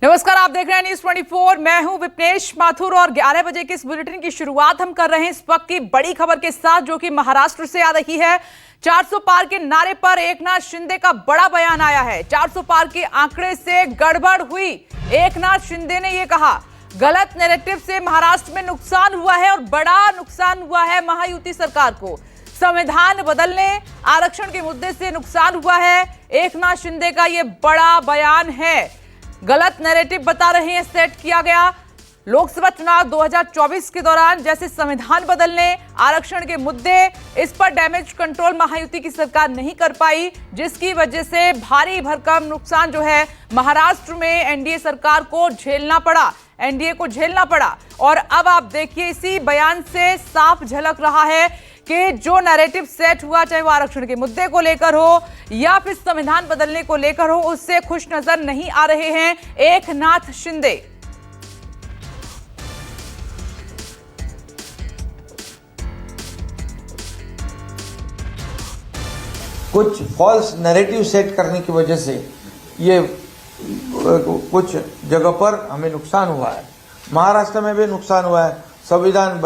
नमस्कार, आप देख रहे हैं न्यूज 24। मैं हूं विपनेश माथुर और 11 बजे के इस बुलेटिन की शुरुआत हम कर रहे हैं इस वक्त की बड़ी खबर के साथ, जो कि महाराष्ट्र से आ रही है। 400 पार के नारे पर एकनाथ शिंदे का बड़ा बयान आया है। 400 पार के आंकड़े से गड़बड़ हुई। एकनाथ शिंदे ने यह कहा, गलत नैरेटिव से महाराष्ट्र में नुकसान हुआ है और बड़ा नुकसान हुआ है महायुति सरकार को। संविधान बदलने, आरक्षण के मुद्दे से नुकसान हुआ है। एकनाथ शिंदे का यह बड़ा बयान है। गलत नैरेटिव बता रहे हैं सेट किया गया। लोकसभा चुनाव 2024 के दौरान जैसे संविधान बदलने, आरक्षण के मुद्दे, इस पर डैमेज कंट्रोल महायुति की सरकार नहीं कर पाई, जिसकी वजह से भारी भरकम नुकसान जो है महाराष्ट्र में एनडीए सरकार को झेलना पड़ा, एनडीए को झेलना पड़ा। और अब आप देखिए, इसी बयान से साफ झलक रहा है कि जो नैरेटिव सेट हुआ, चाहे वो आरक्षण के मुद्दे को लेकर हो या फिर संविधान बदलने को लेकर हो, उससे खुश नजर नहीं आ रहे हैं एकनाथ शिंदे। कुछ फॉल्स नैरेटिव सेट करने की वजह से ये कुछ जगह पर हमें नुकसान हुआ है। महाराष्ट्र में भी नुकसान हुआ है। संविधान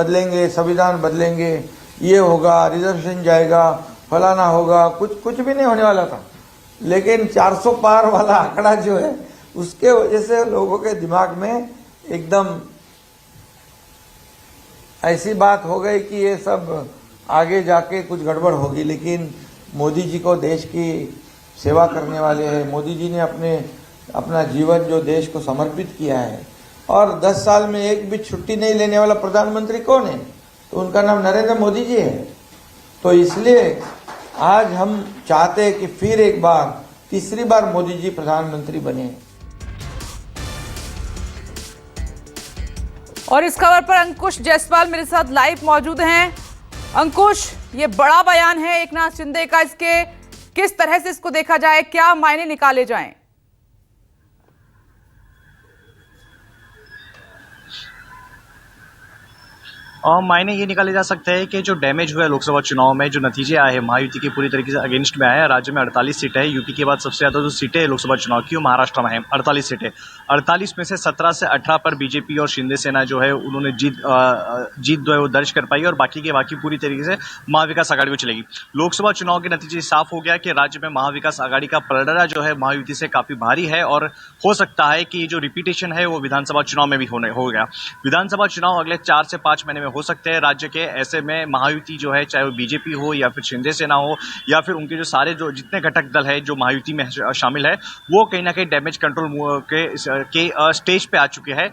बदलेंगे, ये होगा, रिजर्वेशन जाएगा, फलाना होगा, कुछ भी नहीं होने वाला था। लेकिन 400 पार वाला आंकड़ा जो है, उसके वजह से लोगों के दिमाग में एकदम ऐसी बात हो गई कि ये सब आगे जाके कुछ गड़बड़ होगी। लेकिन मोदी जी को देश की सेवा करने वाले हैं। मोदी जी ने अपना जीवन जो देश को समर्पित किया है, और 10 साल में एक भी छुट्टी नहीं लेने वाला प्रधानमंत्री कौन है? तो उनका नाम नरेंद्र मोदी जी है। तो इसलिए आज हम चाहते हैं कि फिर एक बार, तीसरी बार मोदी जी प्रधानमंत्री बने। और इस खबर पर अंकुश जायसवाल मेरे साथ लाइव मौजूद हैं। अंकुश, ये बड़ा बयान है एकनाथ शिंदे का, इसके किस तरह से इसको देखा जाए, क्या मायने निकाले जाएं? मायने ये निकाले जा सकते हैं कि जो डैमेज हुआ है लोकसभा चुनाव में, जो नतीजे आए हैं महायुति के पूरी तरीके से अगेंस्ट में आए हैं। राज्य में 48 सीटें हैं। यूपी के बाद सबसे ज्यादा जो सीटें हैं लोकसभा चुनाव की, वो महाराष्ट्र में है 48 सीटें। 48 में से 17 से 18 पर बीजेपी और शिंदे सेना जो है उन्होंने जीत जो है वो दर्ज कर पाई, और बाकी पूरी तरीके से महाविकास आघाड़ी को चलेगी। लोकसभा चुनाव के नतीजे साफ हो गया कि राज्य में महाविकास आघाड़ी का पलड़ा जो है महायुति से काफी भारी है, और हो सकता है कि जो रिपीटेशन है वो विधानसभा चुनाव में भी हो गया। विधानसभा चुनाव अगले 4 से 5 महीने में हो सकते हैं राज्य के। ऐसे में महायुति जो है, चाहे वो बीजेपी हो या फिर शिंदे सेना हो या फिर उनके जो सारे जो जितने घटक दल है जो महायुति में शामिल है, वो कहीं ना कहीं डैमेज कंट्रोल के स्टेज पे आ चुके हैं।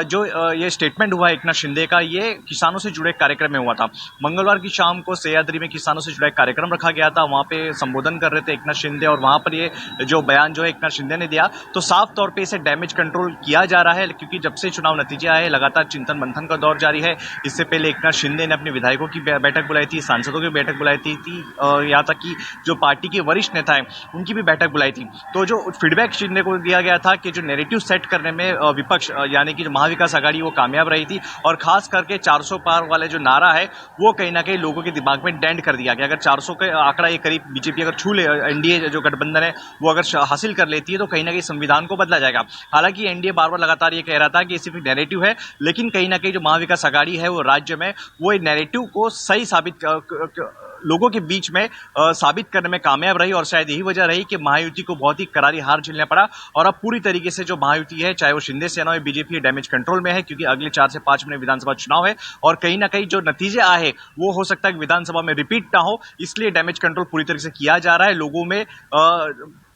जो ये स्टेटमेंट हुआ एकनाथ शिंदे का, ये किसानों से जुड़े कार्यक्रम में हुआ था। मंगलवार की शाम को सह्याद्री में किसानों से जुड़ा एक कार्यक्रम रखा गया था। वहां पे संबोधन कर रहे थे एकनाथ शिंदे, और वहां पर ये जो बयान जो है एकनाथ शिंदे ने दिया, तो साफ तौर पर इसे डैमेज कंट्रोल किया जा रहा है। क्योंकि जब से चुनाव नतीजे आए, लगातार चिंतन मंथन का दौर जारी है। इससे पहले एकनाथ शिंदे ने अपने विधायकों की बैठक बुलाई थी, सांसदों की बैठक बुलाई थी, यहाँ तक कि जो पार्टी के वरिष्ठ नेता हैं उनकी भी बैठक बुलाई थी। तो जो फीडबैक शिंदे को दिया गया था कि जो नैरेटिव सेट करने में विपक्ष यानी कि जो महाविकास आघाड़ी वो कामयाब रही थी, और खास करके 400 पार वाले जो नारा है वो कहीं ना कहीं लोगों के दिमाग में डेंट कर दिया गया। अगर 400 का आंकड़ा ये करीब बीजेपी अगर छू ले, एनडीए जो गठबंधन है वो अगर हासिल कर लेती है, तो कहीं ना कहीं संविधान को बदला जाएगा। हालांकि एनडीए बार बार लगातार ये कह रहा था कि सिर्फ नैरेटिव है, लेकिन कहीं ना कहीं जो महाविकास आघाड़ी है वो राज्य में वो नैरेटिव को सही लोगों के बीच में साबित करने में कामयाब रही, और शायद यही वजह रही कि महायुति को बहुत ही करारी हार झेलना पड़ा। और अब पूरी तरीके से जो महायुति है, चाहे वो शिंदे सेना हो, बीजेपी, डैमेज कंट्रोल में है, क्योंकि अगले 4 से 5 महीने विधानसभा चुनाव है, और कहीं ना कहीं जो नतीजे आए वो हो सकता है कि विधानसभा में रिपीट ना हो, इसलिए डैमेज कंट्रोल पूरी तरीके से किया जा रहा है। लोगों में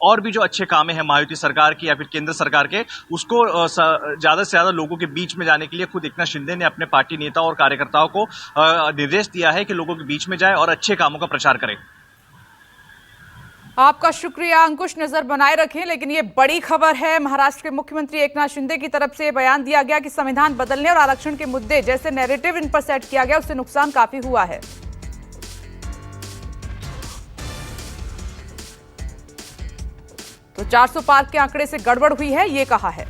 और भी जो अच्छे काम है महायुति सरकार की या फिर केंद्र सरकार के, उसको ज्यादा से ज्यादा लोगों के बीच में जाने के लिए खुद एकनाथ शिंदे ने अपने पार्टी नेताओं और कार्यकर्ताओं को निर्देश दिया है कि लोगों के बीच में जाए और अच्छे कामों का प्रचार करें। आपका शुक्रिया अंकुश, नजर बनाए रखें। लेकिन ये बड़ी खबर है, महाराष्ट्र के मुख्यमंत्री एकनाथ शिंदे की तरफ से बयान दिया गया कि संविधान बदलने और आरक्षण के मुद्दे जैसे नैरेटिव इन पर सेट किया गया, उससे नुकसान काफी हुआ है। तो 400 पार के आंकड़े से गड़बड़ हुई है, ये कहा है।